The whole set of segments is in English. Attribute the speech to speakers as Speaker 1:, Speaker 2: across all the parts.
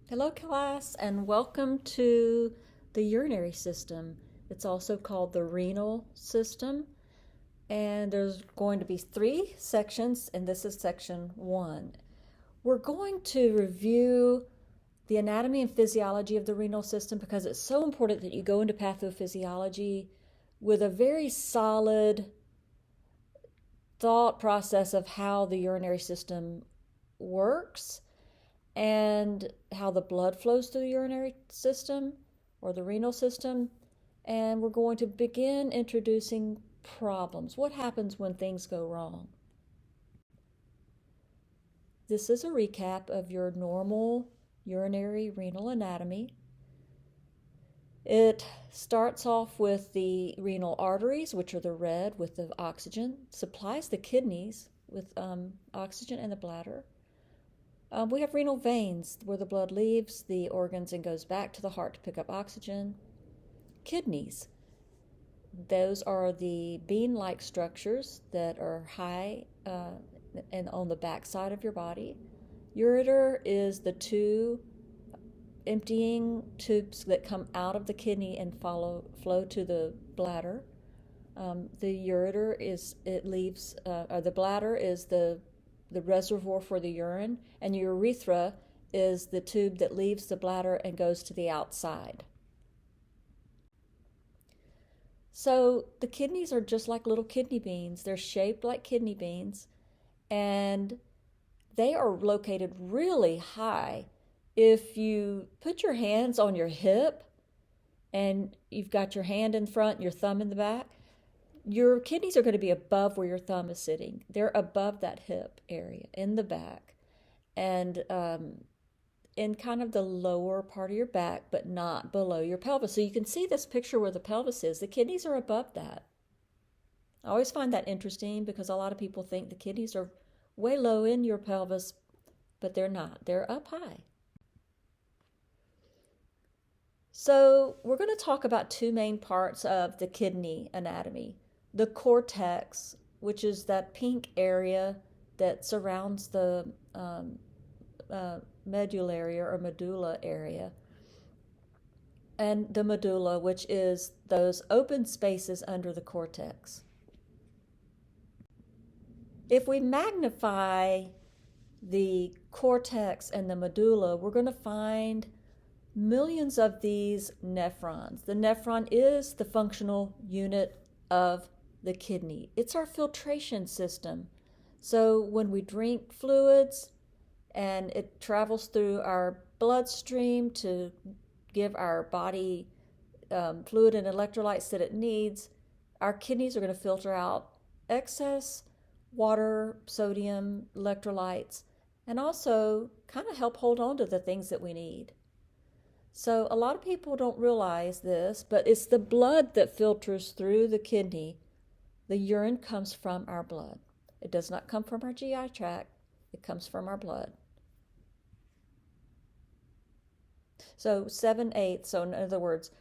Speaker 1: Hello, class, and welcome to the urinary system. It's also called the renal system, and there's going to be three sections, and this is section one. We're going to review the anatomy and physiology of the renal system because it's so important that you go into pathophysiology with a very solid thought process of how the urinary system works and how the blood flows through the urinary system or the renal system. And we're going to begin introducing problems. What happens when things go wrong? This is a recap of your normal urinary renal anatomy. It starts off with the renal arteries, which are the red with the oxygen, supplies the kidneys with oxygen and the bladder. We have renal veins where the blood leaves the organs and goes back to the heart to pick up oxygen. Kidneys. Those are the bean-like structures that are high and on the back side of your body. Ureter is the two emptying tubes that come out of the kidney and flow to the bladder. The ureter is the bladder is the reservoir for the urine, and your urethra is the tube that leaves the bladder and goes to the outside. So the kidneys are just like little kidney beans. They're shaped like kidney beans, and they are located really high. If you put your hands on your hip and you've got your hand in front and your thumb in the back, your kidneys are going to be above where your thumb is sitting. They're above that hip area in the back and in kind of the lower part of your back, but not below your pelvis. So you can see this picture where the pelvis is. The kidneys are above that. I always find that interesting because a lot of people think the kidneys are way low in your pelvis, but they're not. They're up high. So we're going to talk about two main parts of the kidney anatomy. The cortex, which is that pink area that surrounds the medullary or medulla area, and the medulla, which is those open spaces under the cortex. If we magnify the cortex and the medulla, we're going to find millions of these nephrons. The nephron is the functional unit of the kidney. It's our filtration system. So when we drink fluids and it travels through our bloodstream to give our body fluid and electrolytes that it needs, our kidneys are going to filter out excess water, sodium, electrolytes, and also kind of help hold on to the things that we need. So a lot of people don't realize this, but it's the blood that filters through the kidney. The urine comes from our blood. It does not come from our GI tract. It comes from our blood. So 7/8, so in other words,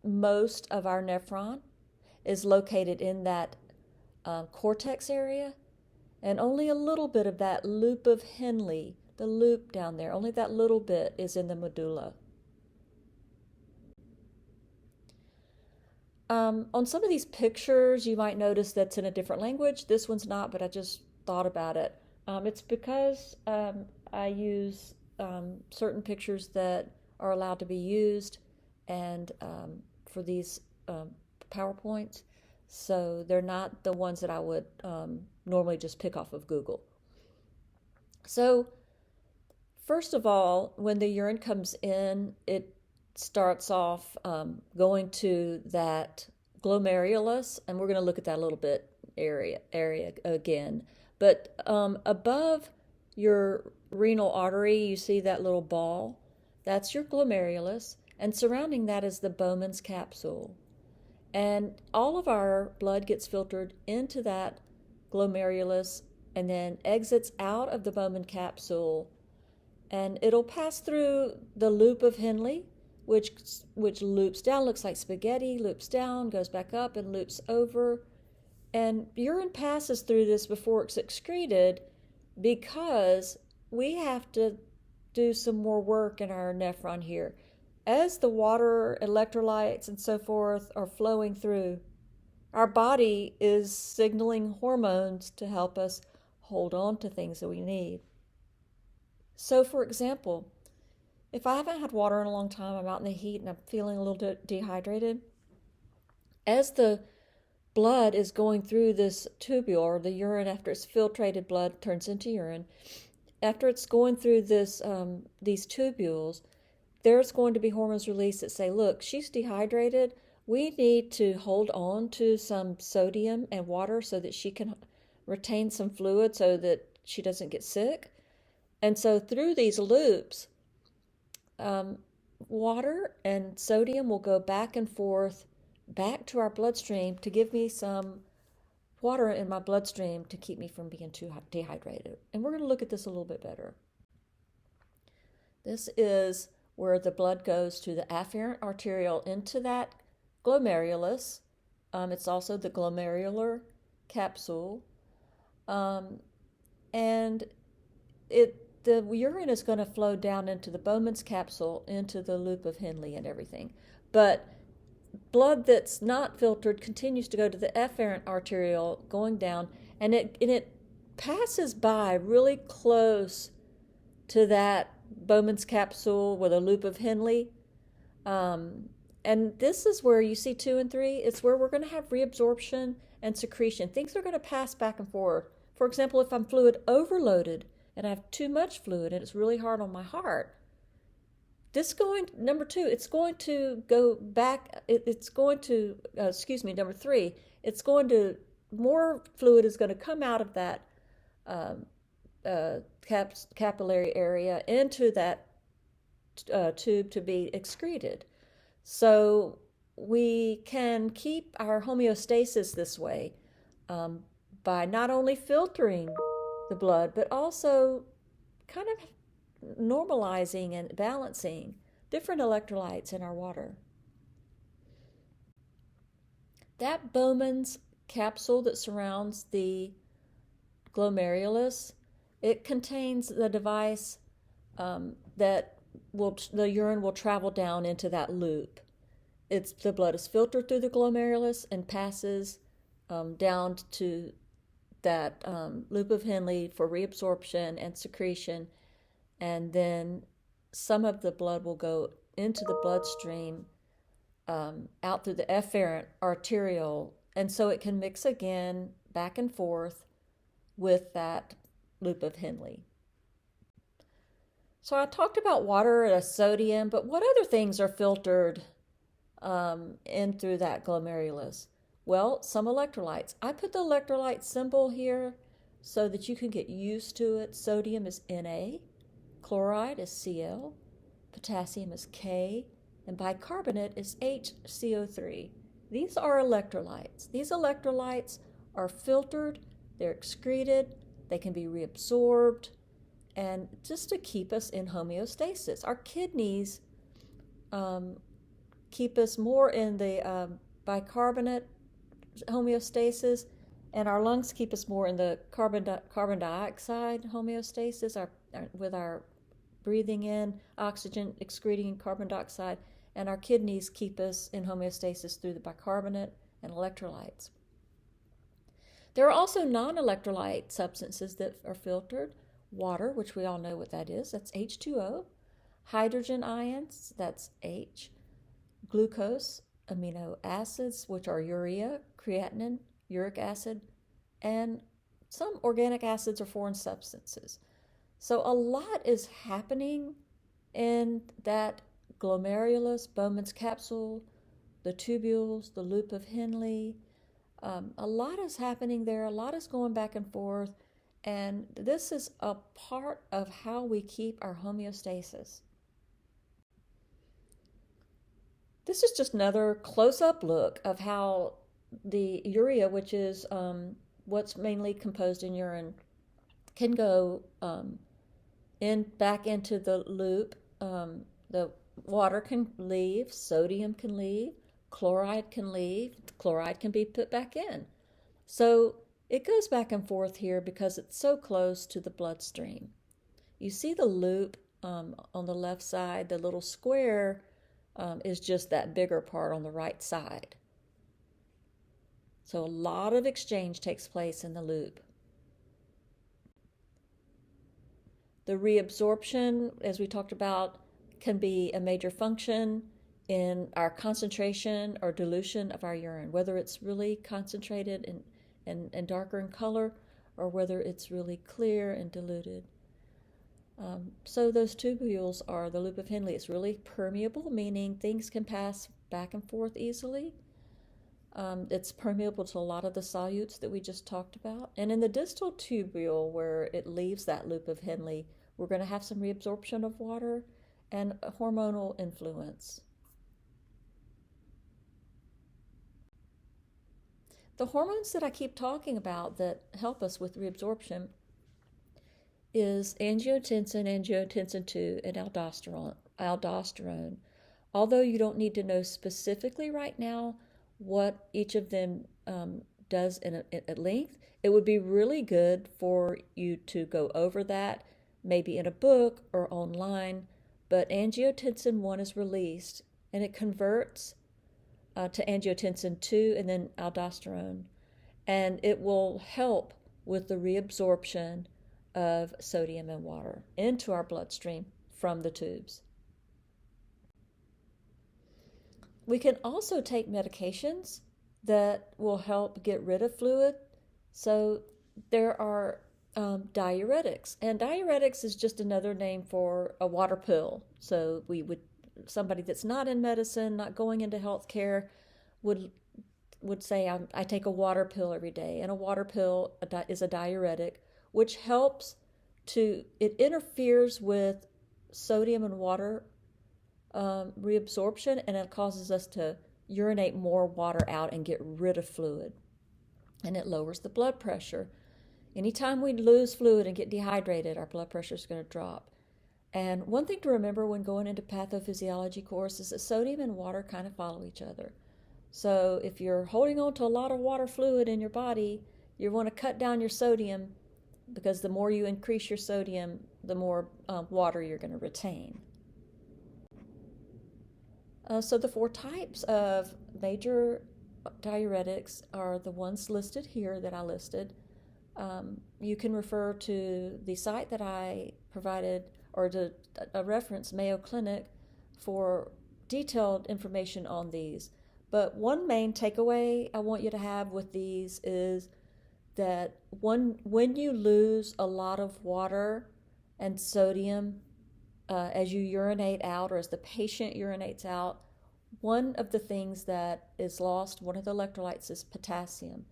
Speaker 1: most of our nephron is located in that cortex area, and only a little bit of that loop of Henle, the loop down there, only that little bit is in the medulla. On some of these pictures, you might notice that's in a different language. This one's not, but I just thought about it. It's because I use certain pictures that are allowed to be used and for these PowerPoints. So they're not the ones that I would normally just pick off of Google. So first of all, when the urine comes in, it starts off going to that glomerulus, and we're going to look at that a little bit area again. But above your renal artery, you see that little ball? That's your glomerulus, and surrounding that is the Bowman's capsule. And all of our blood gets filtered into that glomerulus and then exits out of the Bowman capsule, and it'll pass through the loop of Henle, which loops down, looks like spaghetti, loops down, goes back up, and loops over. And urine passes through this before it's excreted because we have to do some more work in our nephron here. As the water, electrolytes, and so forth are flowing through, our body is signaling hormones to help us hold on to things that we need. So, for example, if I haven't had water in a long time, I'm out in the heat and I'm feeling a little dehydrated, as the blood is going through this tubule, or the urine after it's filtrated blood turns into urine, after it's going through these tubules, there's going to be hormones released that say, look, she's dehydrated. We need to hold on to some sodium and water so that she can retain some fluid so that she doesn't get sick. And so through these loops, water and sodium will go back and forth back to our bloodstream to give me some water in my bloodstream to keep me from being too dehydrated. And we're going to look at this a little bit better. This is where the blood goes to the afferent arteriole into that glomerulus. It's also the glomerular capsule. And the urine is going to flow down into the Bowman's capsule, into the loop of Henle and everything. But blood that's not filtered continues to go to the efferent arteriole going down, and it passes by really close to that Bowman's capsule with a loop of Henle. And this is where you see 2 and 3. It's where we're going to have reabsorption and secretion. Things are going to pass back and forth. For example, if I'm fluid overloaded and I have too much fluid and it's really hard on my heart, number 2, it's going to go back, number 3, more fluid is going to come out of that capillary area into that tube to be excreted. So we can keep our homeostasis this way by not only filtering the blood, but also kind of normalizing and balancing different electrolytes in our water. That Bowman's capsule that surrounds the glomerulus, it contains the device that the urine will travel down into that loop. The blood is filtered through the glomerulus and passes down to that loop of Henle for reabsorption and secretion, and then some of the blood will go into the bloodstream out through the efferent arteriole, and so it can mix again back and forth with that loop of Henle. So I talked about water and sodium, but what other things are filtered in through that glomerulus? Well, some electrolytes. I put the electrolyte symbol here so that you can get used to it. Sodium is Na, chloride is Cl, potassium is K, and bicarbonate is HCO3. These are electrolytes. These electrolytes are filtered, they're excreted, they can be reabsorbed, and just to keep us in homeostasis. Our kidneys keep us more in the bicarbonate homeostasis, and our lungs keep us more in the carbon dioxide homeostasis, with our breathing in oxygen, excreting carbon dioxide, and our kidneys keep us in homeostasis through the bicarbonate and electrolytes. There are also non-electrolyte substances that are filtered. Water, which we all know what that is, that's H2O. Hydrogen ions, that's H. Glucose, amino acids, which are urea, creatinine, uric acid, and some organic acids or foreign substances. So a lot is happening in that glomerulus, Bowman's capsule, the tubules, the loop of Henle. A lot is happening there. A lot is going back and forth. And this is a part of how we keep our homeostasis. This is just another close-up look of how the urea, which is what's mainly composed in urine, can go back into the loop. The water can leave, sodium can leave, chloride can leave, chloride can be put back in. So it goes back and forth here because it's so close to the bloodstream. You see the loop on the left side. The little square is just that bigger part on the right side. So a lot of exchange takes place in the loop. The reabsorption, as we talked about, can be a major function in our concentration or dilution of our urine, whether it's really concentrated and darker in color or whether it's really clear and diluted. So those tubules are the loop of Henle. It's really permeable, meaning things can pass back and forth easily. It's permeable to a lot of the solutes that we just talked about. And in the distal tubule, where it leaves that loop of Henle, we're going to have some reabsorption of water and hormonal influence. The hormones that I keep talking about that help us with reabsorption is angiotensin, angiotensin 2, and aldosterone. Although you don't need to know specifically right now what each of them does at length, it would be really good for you to go over that, maybe in a book or online. But angiotensin 1 is released, and it converts to angiotensin 2 and then aldosterone. And it will help with the reabsorption of sodium and water into our bloodstream from the tubes. We can also take medications that will help get rid of fluid. So there are diuretics, and diuretics is just another name for a water pill. So somebody that's not in medicine, not going into healthcare, would say, I take a water pill every day. And a water pill is a diuretic, which helps it interferes with sodium and water reabsorption, and it causes us to urinate more water out and get rid of fluid. And it lowers the blood pressure. Anytime we lose fluid and get dehydrated, our blood pressure is going to drop. And one thing to remember when going into pathophysiology course is that sodium and water kind of follow each other. So if you're holding on to a lot of water fluid in your body, you want to cut down your sodium, because the more you increase your sodium, the more water you're going to retain. So the 4 types of major diuretics are the ones listed here that I listed. You can refer to the site that I provided, or to a reference, Mayo Clinic, for detailed information on these. But one main takeaway I want you to have with these is that when you lose a lot of water and sodium as you urinate out, or as the patient urinates out, one of the things that is lost, one of the electrolytes, is potassium.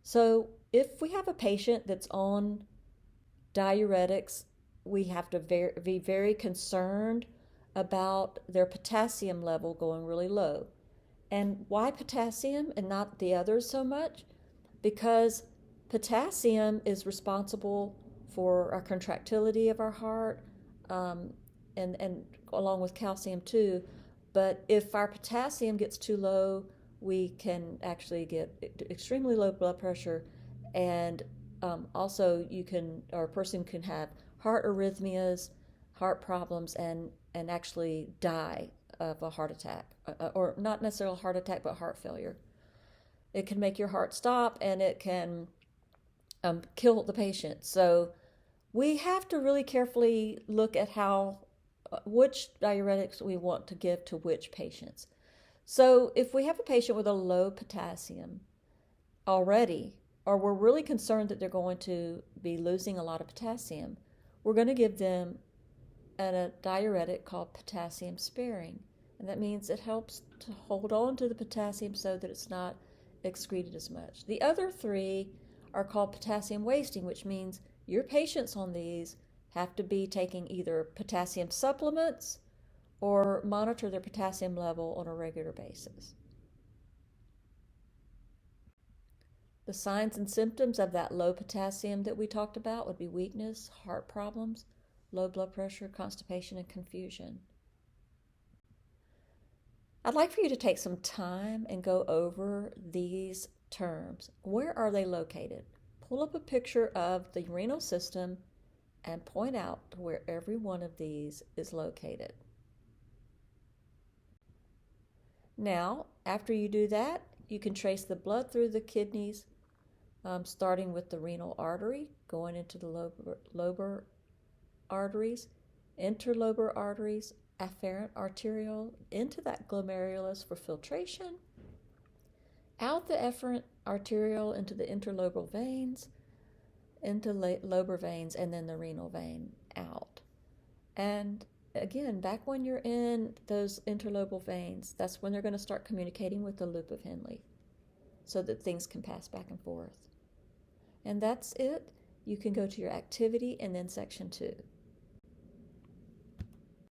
Speaker 1: So if we have a patient that's on diuretics, we have to be very concerned about their potassium level going really low. And why potassium and not the others so much? Because potassium is responsible for our contractility of our heart, and along with calcium too. But if our potassium gets too low, we can actually get extremely low blood pressure, and also a person can have heart arrhythmias, heart problems, and actually die of a heart attack, or not necessarily a heart attack, but heart failure. It can make your heart stop, and it can kill the patient. So we have to really carefully look at which diuretics we want to give to which patients. So if we have a patient with a low potassium already, or we're really concerned that they're going to be losing a lot of potassium, we're going to give them a diuretic called potassium sparing. And that means it helps to hold on to the potassium so that it's not excreted as much. The other 3 are called potassium wasting, which means your patients on these have to be taking either potassium supplements or monitor their potassium level on a regular basis. The signs and symptoms of that low potassium that we talked about would be weakness, heart problems, low blood pressure, constipation, and confusion. I'd like for you to take some time and go over these terms. Where are they located? Pull up a picture of the renal system and point out to where every one of these is located. Now, after you do that, you can trace the blood through the kidneys, starting with the renal artery, going into the lobar arteries, interlobar arteries, afferent arteriole, into that glomerulus for filtration, out the efferent arteriole into the interlobal veins, into lobar veins, and then the renal vein out. And again, back when you're in those interlobal veins, that's when they're going to start communicating with the loop of Henle so that things can pass back and forth. And that's it. You can go to your activity and then section 2.